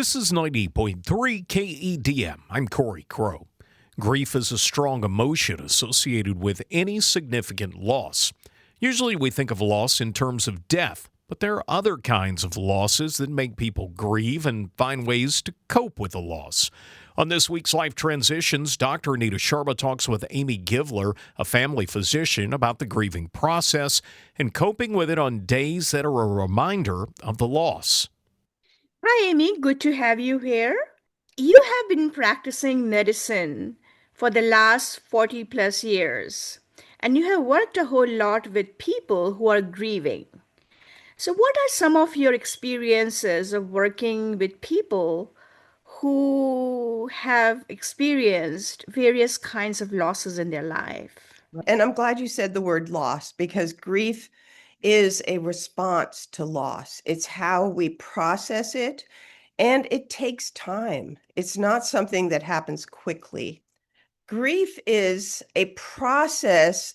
This is 90.3 KEDM. I'm Corey Crow. Grief is a strong emotion associated with any significant loss. Usually we think of loss in terms of death, but there are other kinds of losses that make people grieve and find ways to cope with the loss. On this week's Life Transitions, Dr. Anita Sharma talks with Amy Givler, a family physician, about the grieving process and coping with it on days that are a reminder of the loss. Hi, Amy. Good to have you here. You have been practicing medicine for the last 40 plus years, and you have worked a whole lot with people who are grieving. So, what are some of your experiences of working with people who have experienced various kinds of losses in their life? And I'm glad you said the word loss because grief is a response to loss. It's how we process it, and it takes time. It's not something that happens quickly. Grief is a process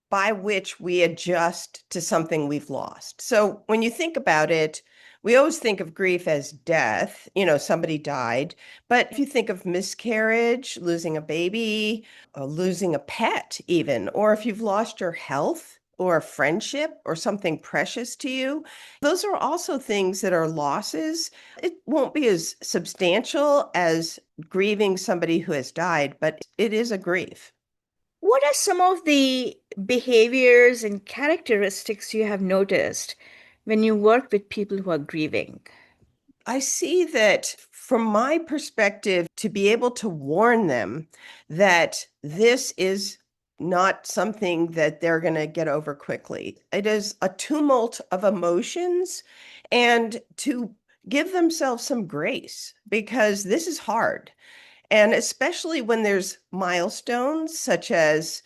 by which we adjust to something we've lost. So when you think about it, we always think of grief as death, somebody died. But if you think of miscarriage, losing a baby, losing a pet even, or if you've lost your health or a friendship or something precious to you, those are also things that are losses. It won't be as substantial as grieving somebody who has died, but it is a grief. What are some of the behaviors and characteristics you have noticed when you work with people who are grieving? I see that from my perspective, to be able to warn them that this is not something that they're going to get over quickly. It is a tumult of emotions, and to give themselves some grace because this is hard. And especially when there's milestones such as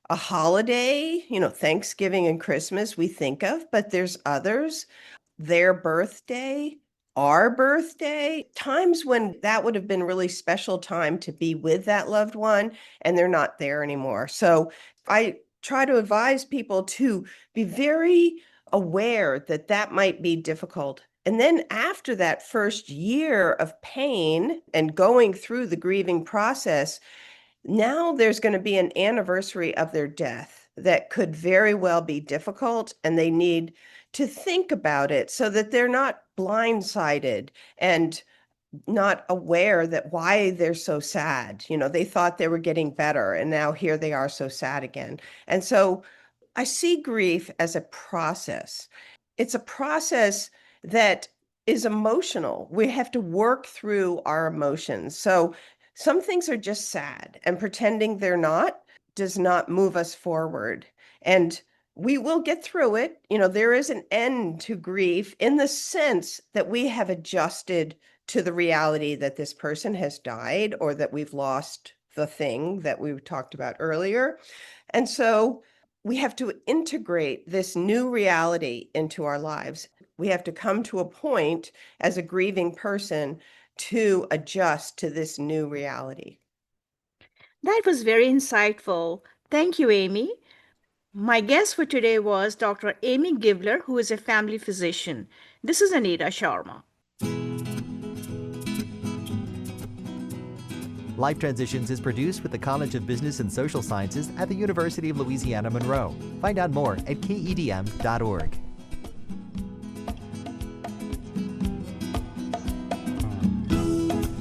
a holiday, Thanksgiving and Christmas we think of, but there's others, their birthday, our birthday, times when that would have been really special time to be with that loved one, and they're not there anymore. So I try to advise people to be very aware that that might be difficult. And then after that first year of pain and going through the grieving process, now there's going to be an anniversary of their death that could very well be difficult, and they need to think about it so that they're not blindsided and not aware that why they're so sad. They thought they were getting better, and now here they are so sad again. And so I see grief as a process. It's a process that is emotional. We have to work through our emotions. So some things are just sad, and pretending they're not does not move us forward. And we will get through it. There is an end to grief in the sense that we have adjusted to the reality that this person has died or that we've lost the thing that we talked about earlier. And so we have to integrate this new reality into our lives. We have to come to a point as a grieving person to adjust to this new reality. That was very insightful. Thank you, Amy. My guest for today was Dr. Amy Givler, who is a family physician. This is Anita Sharma. Life Transitions is produced with the College of Business and Social Sciences at the University of Louisiana Monroe. Find out more at KEDM.org.